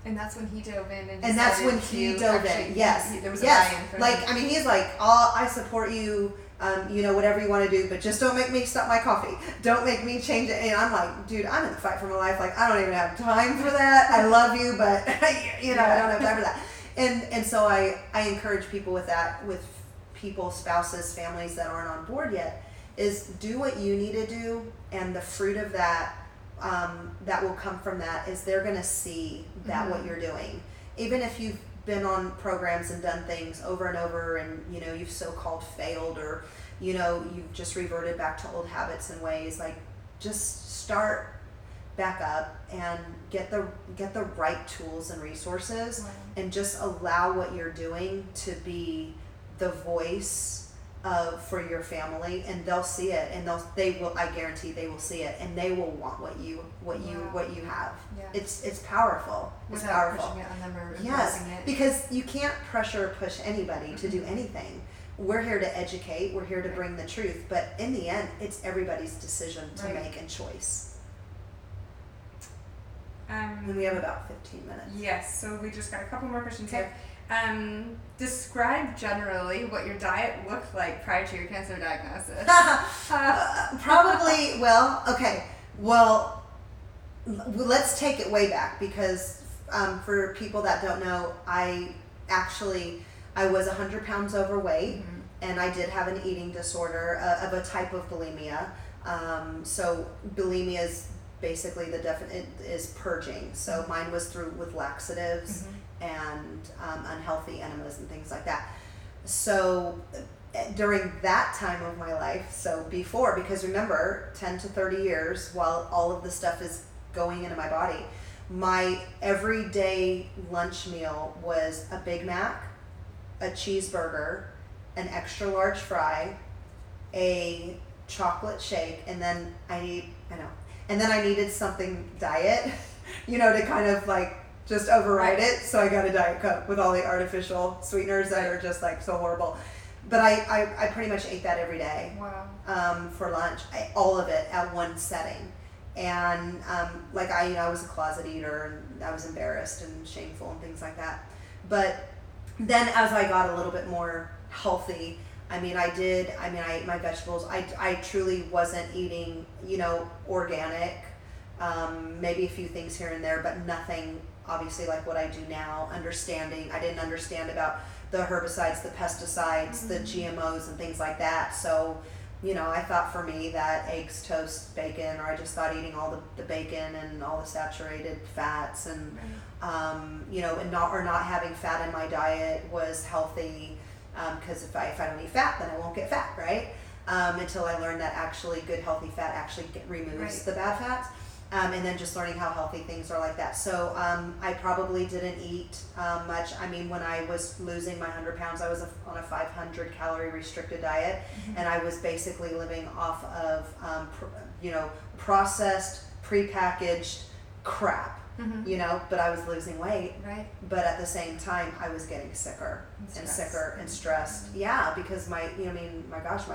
B: And that's when he dove in
A: and that's when he dove in. Yes.
B: There was a buy-in for
A: like,
B: him.
A: I mean, he's like, I support you, whatever you want to do, but just don't make me stop my coffee. Don't make me change it. And I'm like, dude, I'm in the fight for my life. Like, I don't even have time for that. I love you, but, I don't have time for that. And so I encourage people with that, with people, spouses, families that aren't on board yet, is do what you need to do, and the fruit of that, that will come from that is they're going to see that what you're doing. Even if you've been on programs and done things over and over and, you've so-called failed, or, you've just reverted back to old habits and ways, like, just start back up and get the right tools and resources, and just allow what you're doing to be the voice for your family, and they'll see it, and I guarantee they will see it, and they will want what you have. Yeah. It's powerful. It's
B: Without
A: powerful.
B: pushing it on them or
A: Yes,
B: imposing it.
A: because you can't pressure or push anybody to do anything. We're here to educate. We're here to bring the truth, but in the end, it's everybody's decision to make and choice. And we have about 15 minutes.
B: Yes, so we just got a couple more questions here. Describe generally what your diet looked like prior to your cancer diagnosis.
A: Probably, well, let's take it way back, because for people that don't know, I was 100 pounds overweight, and I did have an eating disorder of a type of bulimia. So bulimia is basically is purging. So mine was with laxatives and unhealthy enemas and things like that. So during that time of my life, so before, because remember, 10 to 30 years while all of this stuff is going into my body, my everyday lunch meal was a Big Mac, a cheeseburger, an extra large fry, a chocolate shake, and then I needed something diet, to kind of like just override it. So I got a Diet Coke with all the artificial sweeteners that are just like so horrible. But I pretty much ate that every day.
B: Wow.
A: For lunch, all of it at one setting. And I was a closet eater, and I was embarrassed and shameful and things like that. But then as I got a little bit more healthy, I ate my vegetables. I truly wasn't eating, organic, maybe a few things here and there, but nothing obviously like what I do now, I didn't understand about the herbicides, the pesticides, the GMOs and things like that. So, I thought for me that eggs, toast, bacon, or I just thought eating all the bacon and all the saturated fats and, and not having fat in my diet was healthy. Because if I don't eat fat, then I won't get fat, right? Until I learned that actually good healthy fat actually removes the bad fats. And then just learning how healthy things are like that. So I probably didn't eat much. When I was losing my 100 pounds, I was on a 500 calorie restricted diet, and I was basically living off of processed, prepackaged crap. But I was losing weight. Right. But at the same time, I was getting sicker and sicker and stressed. Yeah, because my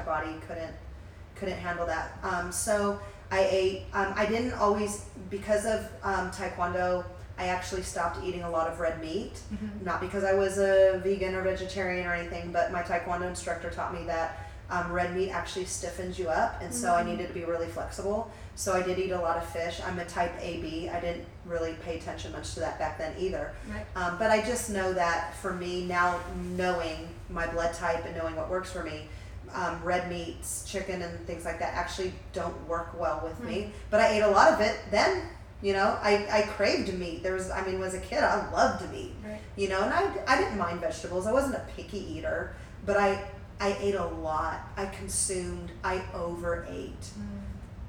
A: body couldn't handle that. So I ate. I didn't always, because of Taekwondo, I actually stopped eating a lot of red meat. Not because I was a vegan or vegetarian or anything, but my Taekwondo instructor taught me that red meat actually stiffens you up, and so I needed to be really flexible. So I did eat a lot of fish. I'm a type AB. I didn't really pay attention much to that back then either. Right. But I just know that for me now, knowing my blood type and knowing what works for me, red meats, chicken and things like that actually don't work well with me. But I ate a lot of it then. I craved meat. As a kid, I loved meat. Right. And I didn't mind vegetables. I wasn't a picky eater, but I ate a lot. I consumed. I overate.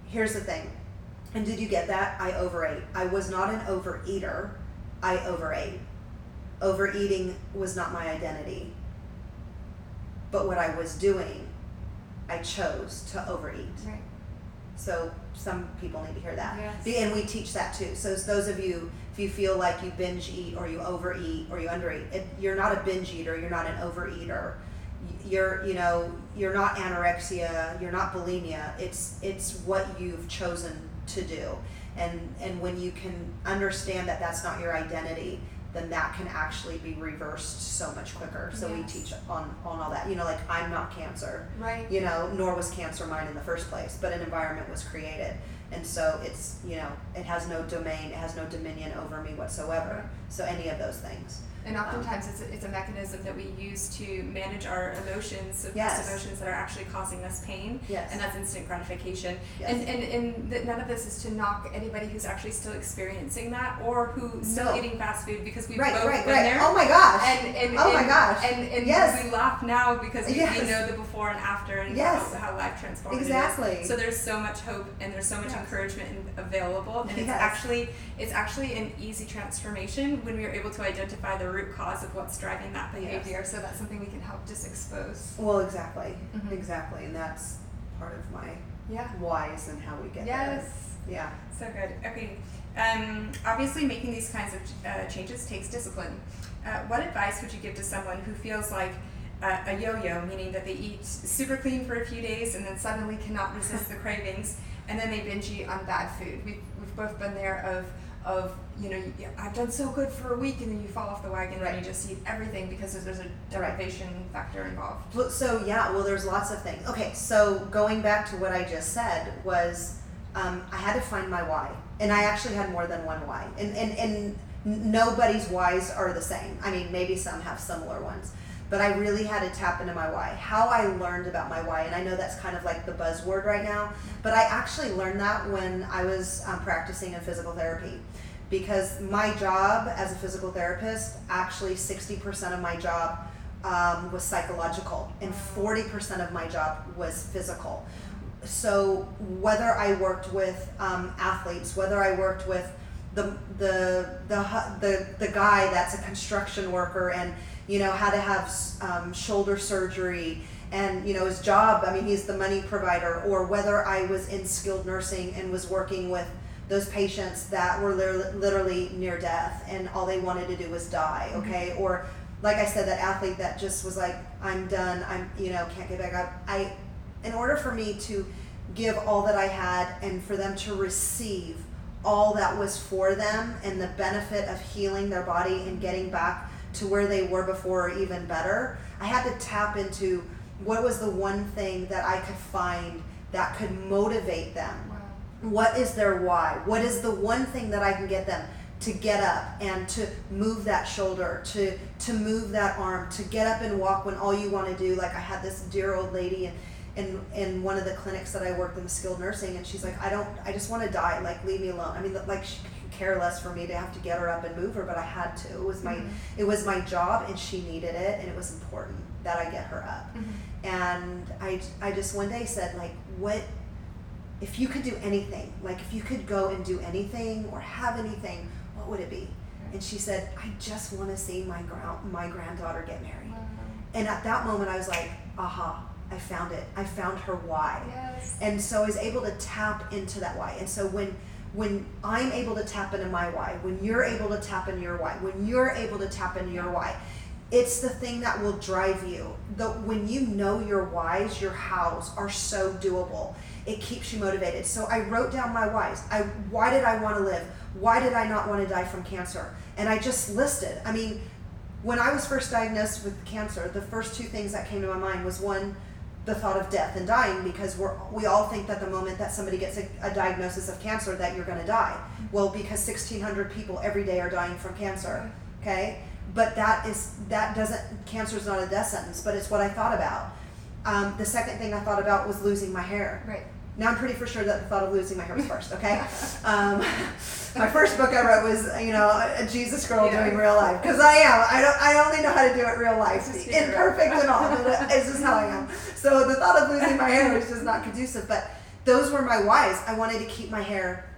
A: Here's the thing. And did you get that? I overate. I was not an overeater. I overate. Overeating was not my identity. But what I was doing, I chose to overeat. Right. So some people need to hear that. Yes. And we teach that too. So those of you, if you feel like you binge eat or you overeat or you undereat, you're not a binge eater, you're not an overeater. You're not anorexia, you're not bulimia. It's what you've chosen to do. And when you can understand that that's not your identity, then that can actually be reversed so much quicker. So we teach on all that. You know, like, I'm not cancer.
B: Right.
A: You know, nor was cancer mine in the first place, but an environment was created. And so it's, you know, it has no domain, it has no dominion over me whatsoever.
B: Right.
A: So any of those things.
B: And oftentimes it's a mechanism that we use to manage our emotions, so
A: Yes.
B: emotions that are actually causing us pain.
A: Yes.
B: And that's instant gratification.
A: Yes.
B: And none of this is to knock anybody who's actually still experiencing that, or who's still eating fast food, because we've both been there.
A: Oh my gosh.
B: And
A: oh my gosh.
B: And
A: yes.
B: we laugh now because we
A: Yes.
B: know the before and after, and
A: Yes.
B: how life transformed
A: Exactly.
B: it is. So there's so much hope and there's so much
A: Yes.
B: encouragement available, and
A: Yes.
B: it's actually an easy transformation when we are able to identify the root cause of what's driving that behavior.
A: Yes.
B: So that's something we can help just expose.
A: Well, exactly.
B: Mhm.
A: Exactly. And that's part of my
B: Yeah.
A: whys and how we get
B: Yes.
A: there. Yeah.
B: So good. Okay. Obviously, making these kinds of changes takes discipline. What advice would you give to someone who feels like a yo-yo, meaning that they eat super clean for a few days and then suddenly cannot resist the cravings, and then they binge eat on bad food? We've both been there of you know, I've done so good for a week, and then you fall off the wagon and you just eat everything because there's a deprivation factor involved.
A: Well, so there's lots of things. Okay, so going back to what I just said was, I had to find my why, and I actually had more than one why, and nobody's whys are the same. I mean, maybe some have similar ones, but I really had to tap into my why. How I learned about my why, and I know that's kind of like the buzzword right now, but I actually learned that when I was practicing in physical therapy. Because my job as a physical therapist, actually 60% of my job was psychological, and 40% of my job was physical. So whether I worked with athletes, whether I worked with the guy that's a construction worker and, you know, had to have shoulder surgery, and, you know, his job, I mean, he's the money provider, or whether I was in skilled nursing and was working with those patients that were literally near death and all they wanted to do was die, okay? Mm-hmm. Or like I said, that athlete that just was like, I'm done, can't get back up. In order for me to give all that I had and for them to receive all that was for them and the benefit of healing their body and getting back to where they were before, or even better, I had to tap into what was the one thing that I could find that could motivate them. What is their why? What is the one thing that I can get them to get up and to move that shoulder, to move that arm, to get up and walk when all you want to do? Like, I had this dear old lady in one of the clinics that I worked in, the skilled nursing, and she's like, I just want to die, like, leave me alone. I mean, like, she could care less for me to have to get her up and move her, but I had to. It was my job, and she needed it, and it was important that I get her up. Mm-hmm. And I just one day said, like, what if you could do anything, like if you could go and do anything or have anything, what would it be? And she said, I just want to see my granddaughter get married. Wow. And at that moment I was like, aha, I found it. I found her why.
B: Yes.
A: And so I was able to tap into that why. And so when I'm able to tap into my why, when you're able to tap into your why, when you're able to tap into your why, it's the thing that will drive you. When you know your whys, your hows are so doable. It keeps you motivated. So I wrote down my whys. Why did I want to live? Why did I not want to die from cancer? And I just listed. I mean, when I was first diagnosed with cancer, the first two things that came to my mind was, one, the thought of death and dying, because we all think that the moment that somebody gets a diagnosis of cancer that you're going to die. Well, because 1,600 people every day are dying from cancer, okay? But cancer is not a death sentence, but it's what I thought about. The second thing I thought about was losing my hair.
B: Right.
A: Now I'm pretty for sure that the thought of losing my hair was first, okay? My first book I wrote was, a Jesus girl doing real life, because I am. I only know how to do it real life, imperfect and all. It's just how I am. So the thought of losing my hair was just not conducive. But those were my whys. I wanted to keep my hair.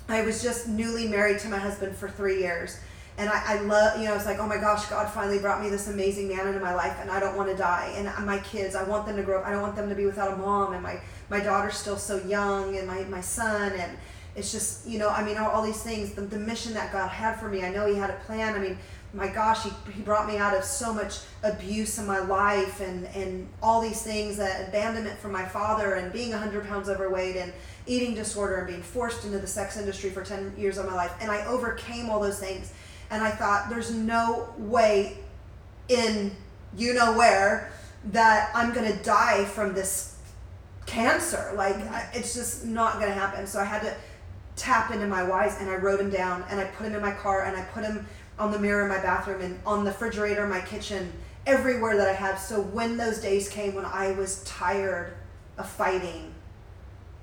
A: I was just newly married to my husband for 3 years. And I love, I was like, oh my gosh, God finally brought me this amazing man into my life, and I don't want to die. And my kids, I want them to grow up. I don't want them to be without a mom. And my daughter's still so young, and my son. And it's just, all these things, the mission that God had for me. I know He had a plan. I mean, my gosh, he brought me out of so much abuse in my life and all these things, that abandonment from my father and being 100 pounds overweight and eating disorder and being forced into the sex industry for 10 years of my life. And I overcame all those things. And I thought, there's no way in you know where that I'm going to die from this cancer. Like, it's just not going to happen. So I had to tap into my whys, and I wrote them down, and I put them in my car, and I put them on the mirror in my bathroom and on the refrigerator in my kitchen, everywhere that I had. So when those days came when I was tired of fighting,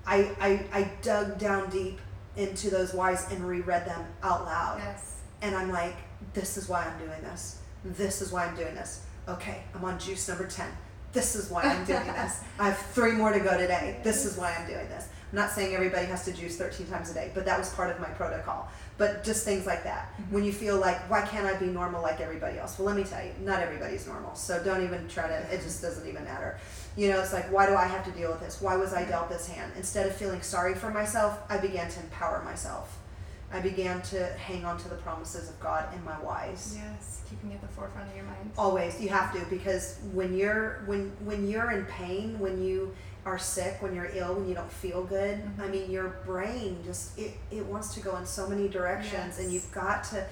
A: I dug down deep into those whys and reread them out loud.
B: Yes.
A: And I'm like, this is why I'm doing this. This is why I'm doing this. Okay, I'm on juice number 10. This is why I'm doing this. I have 3 more to go today. This is why I'm doing this. I'm not saying everybody has to juice 13 times a day, but that was part of my protocol. But just things like that. When you feel like, why can't I be normal like everybody else? Well, let me tell you, not everybody's normal. So don't even try to, it just doesn't even matter. You know, it's like, why do I have to deal with this? Why was I dealt this hand? Instead of feeling sorry for myself, I began to empower myself. I began to hang on to the promises of God in my whys.
B: Yes, keeping it at the forefront of your mind.
A: Always, you have to, because when you're in pain, when you are sick, when you're ill, when you don't feel good, I mean, your brain just it wants to go in so many directions, and you've got to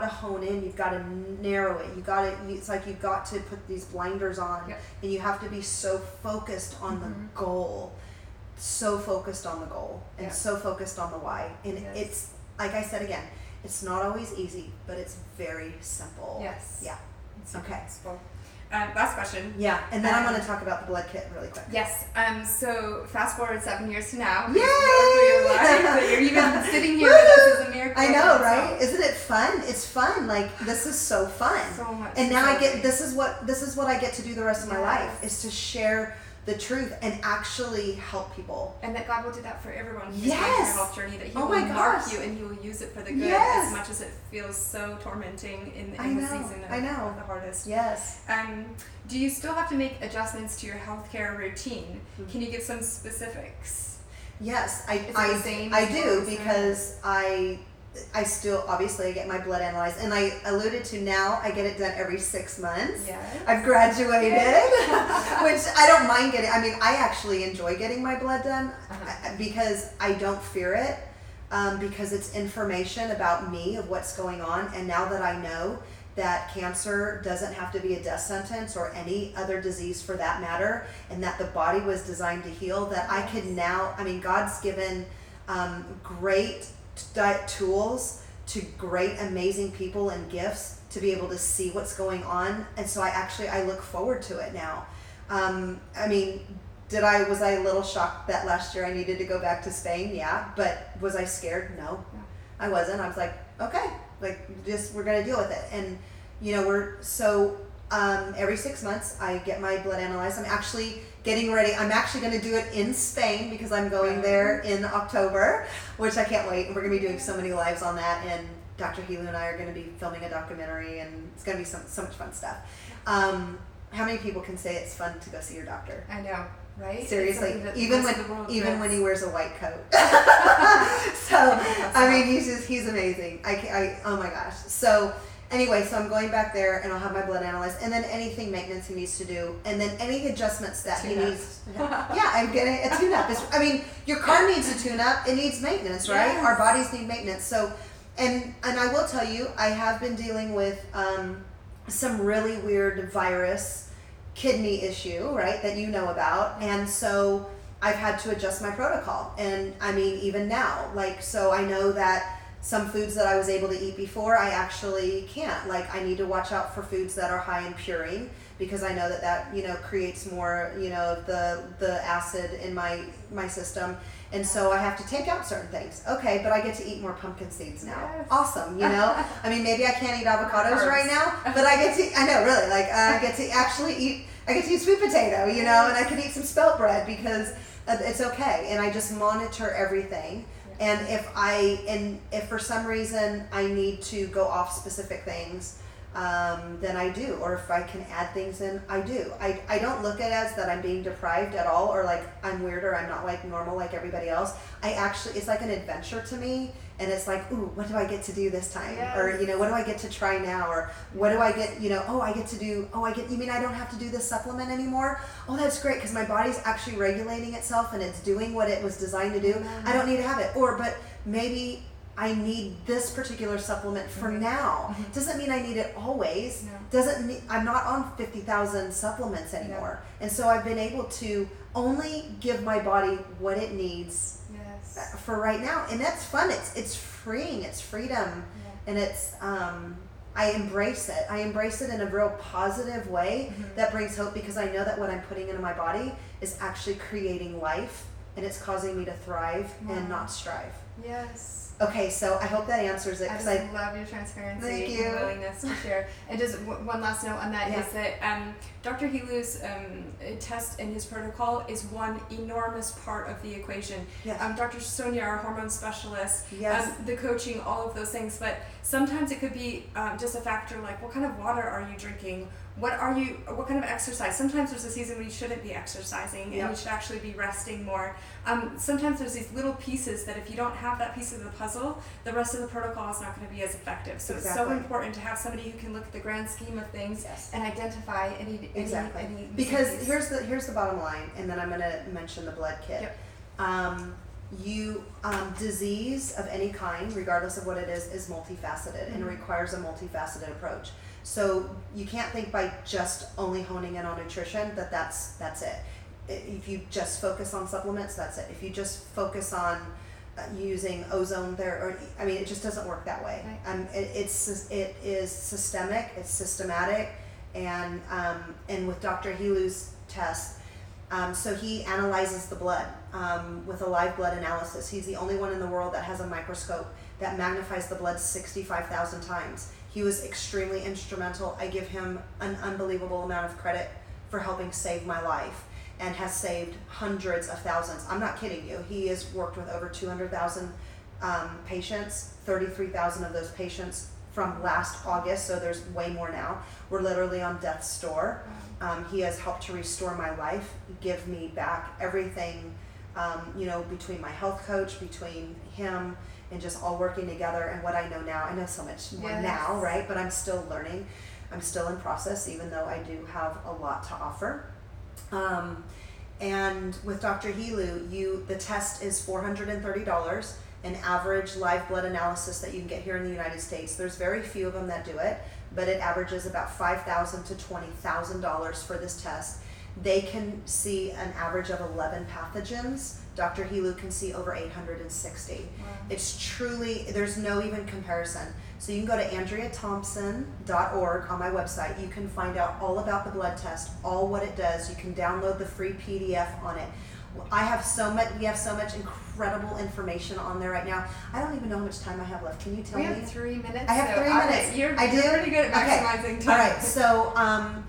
A: hone in, you've got to narrow it, it's like you've got to put these blinders on, and you have to be so focused on the goal. So focused on the goal and so focused on the why. And it's, like I said again, it's not always easy, but it's very simple.
B: Yes.
A: Yeah.
B: It's
A: okay.
B: Simple. Last question.
A: Yeah, and then I'm going to talk about the blood kit really quick.
B: Yes. So fast forward 7 years to now.
A: Yay!
B: Your life, but you're even sitting here with us is a miracle.
A: I know, right? Isn't it fun? It's fun. Like, this is so fun.
B: So much.
A: And now I get, this is what I get to do the rest of my life, is to share the truth and actually help people.
B: And that God will do that for everyone who's
A: yes.
B: on your health journey, that He will mark you and He will use it for the good, as much as it feels so tormenting in the season of the hardest.
A: Yes.
B: Do you still have to make adjustments to your healthcare routine? Can you give some specifics?
A: Yes, I do, because I still, obviously, I get my blood analyzed, and I alluded to now, I get it done every 6 months.
B: Yes.
A: I've graduated, which I don't mind getting. I mean, I actually enjoy getting my blood done because I don't fear it, because it's information about me, of what's going on, and now that I know that cancer doesn't have to be a death sentence or any other disease for that matter, and that the body was designed to heal, that I could now, I mean, God's given great tools to great, amazing people and gifts to be able to see what's going on, and so I look forward to it now. I mean, was I a little shocked that last year I needed to go back to Spain? Yeah, but was I scared? No, I wasn't. I was like, okay, like, just, we're gonna deal with it. And you know, every 6 months I get my blood analyzed. I'm actually getting ready. I'm actually going to do it in Spain, because I'm going there in October, which I can't wait. We're going to be doing so many lives on that, and Dr. Helu and I are going to be filming a documentary, and it's going to be so much fun stuff. How many people can say it's fun to go see your doctor?
B: I know, right?
A: Seriously, even when he wears a white coat. So I mean, he's amazing. I oh my gosh. So anyway, so I'm going back there, and I'll have my blood analyzed, and then anything maintenance he needs to do, and then any adjustments that he needs. Yeah, I'm getting a tune-up. I mean, your car needs a tune-up. It needs maintenance, right? Yes. Our bodies need maintenance. So, and I will tell you, I have been dealing with some really weird virus kidney issue, right, that you know about, and so I've had to adjust my protocol. And I mean, even now, like, so I know that some foods that I was able to eat before, I actually can't. Like, I need to watch out for foods that are high in purine, because I know that you know, creates more, you know, of the acid in my system. And so I have to take out certain things. Okay, but I get to eat more pumpkin seeds now. Yes. Awesome, you know? I mean, maybe I can't eat avocados right now, but I get to, I know, really, like, I get to actually eat, I get to eat sweet potato, you know, and I can eat some spelt bread, because it's okay. And I just monitor everything. And if for some reason I need to go off specific things, then I do. Or if I can add things in, I do. I don't look at it as that I'm being deprived at all, or like I'm weird or I'm not like normal like everybody else. it's like an adventure to me. And it's like, ooh, what do I get to do this time?
B: Yes.
A: Or, what do I get to try now? Or what do I get, you mean I don't have to do this supplement anymore? Oh, that's great, because my body's actually regulating itself and it's doing what it was designed to do.
B: Mm-hmm.
A: I don't need to have it. But maybe I need this particular supplement for now.
B: Mm-hmm.
A: Doesn't mean I need it always.
B: No.
A: I'm not on 50,000 supplements anymore. No. And so I've been able to only give my body what it needs for right now, and that's fun. It's freeing. It's freedom, and it's I embrace it in a real positive way that brings hope, because I know that what I'm putting into my body is actually creating life, and it's causing me to thrive and not strive.
B: Yes.
A: Okay, so I hope that answers it.
B: I love your transparency and willingness to share. And just one last note on that is that Dr. Helu's test and his protocol is one enormous part of the equation.
A: Yes.
B: Dr. Sonia, our hormone specialist,
A: yes.
B: The coaching, all of those things. But sometimes it could be just a factor like, what kind of water are you drinking? What kind of exercise? Sometimes there's a season when you shouldn't be exercising and you should actually be resting more. Sometimes there's these little pieces that if you don't have that piece of the puzzle, the rest of the protocol is not going to be as effective. So It's so important to have somebody who can look at the grand scheme of things and identify any
A: because here's the bottom line, and then I'm going to mention the blood kit.
B: Yep.
A: Disease of any kind, regardless of what it is multifaceted, and it requires a multifaceted approach. So you can't think by just only honing in on nutrition that's it. If you just focus on supplements, that's it. If you just focus on using ozone there, it just doesn't work that way.
B: Right.
A: It is systemic, it's systematic, and with Dr. Helu's test, so he analyzes the blood with a live blood analysis. He's the only one in the world that has a microscope that magnifies the blood 65,000 times. He was extremely instrumental. I give him an unbelievable amount of credit for helping save my life, and has saved hundreds of thousands. I'm not kidding you. He has worked with over 200,000 patients, 33,000 of those patients from last August, so there's way more now. We're literally on death's door. He has helped to restore my life, give me back everything, between my health coach, between him, and just all working together. And what I know now, I know so much more now, right? But I'm still learning. I'm still in process, even though I do have a lot to offer. And with Dr. Helu, the test is $430, an average live blood analysis that you can get here in the United States. There's very few of them that do it, but it averages about $5,000 to $20,000 for this test. They can see an average of 11 pathogens. Dr. Helu can see over 860.
B: Wow.
A: It's truly, there's no even comparison. So you can go to AndreaThompson.org on my website. You can find out all about the blood test, all what it does. You can download the free PDF on it. We have so much incredible information on there right now. I don't even know how much time I have left. Can you tell me?
B: We have 3 minutes.
A: I have 3 minutes.
B: You're
A: I do?
B: pretty good at maximizing time.
A: All right. So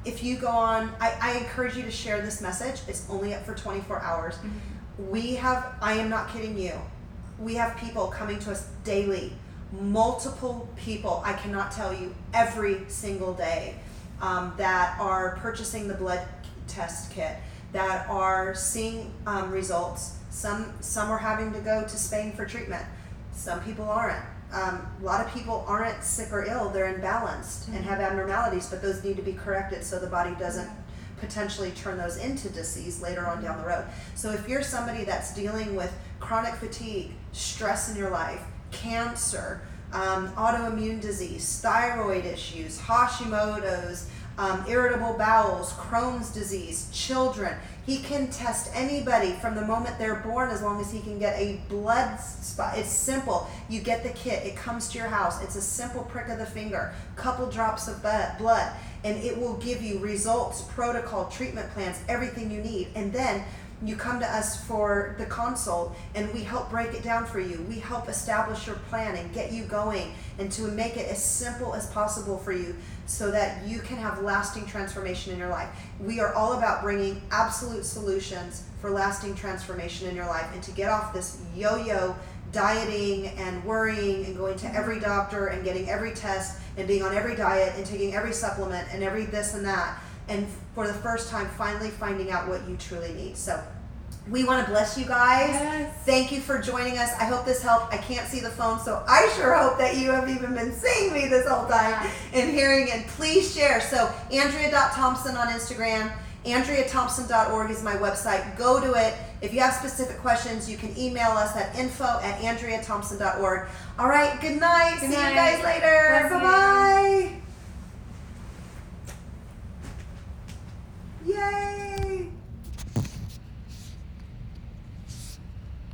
A: if you go on, I encourage you to share this message. It's only up for 24 hours. Mm-hmm. I am not kidding you. We have people coming to us daily, multiple people, I cannot tell you, every single day, that are purchasing the blood test kit, that are seeing results. Some are having to go to Spain for treatment. Some people aren't. A lot of people aren't sick or ill, they're imbalanced and have abnormalities, but those need to be corrected so the body doesn't potentially turn those into disease later on down the road. So if you're somebody that's dealing with chronic fatigue, stress in your life, cancer, autoimmune disease, thyroid issues, Hashimoto's, irritable bowels, Crohn's disease, children, he can test anybody from the moment they're born as long as he can get a blood spot. It's simple. You get the kit. It comes to your house. It's a simple prick of the finger, couple drops of blood, and it will give you results, protocol, treatment plans, everything you need. And then you come to us for the consult, and we help break it down for you. We help establish your plan and get you going, and to make it as simple as possible for you so that you can have lasting transformation in your life. We are all about bringing absolute solutions for lasting transformation in your life, and to get off this yo-yo dieting and worrying and going to every doctor and getting every test and being on every diet and taking every supplement and every this and that, and for the first time finally finding out what you truly need. So we want to bless you guys.
B: Yes.
A: Thank you for joining us. I hope this helped. I can't see the phone, so I sure hope that you have even been seeing me this whole time and hearing it. Please share. So Andrea.Thompson on Instagram. AndreaThompson.org is my website. Go to it. If you have specific questions, you can email us at info@AndreaThompson.org. All right, good night. See you guys later. Bye-bye. Yay.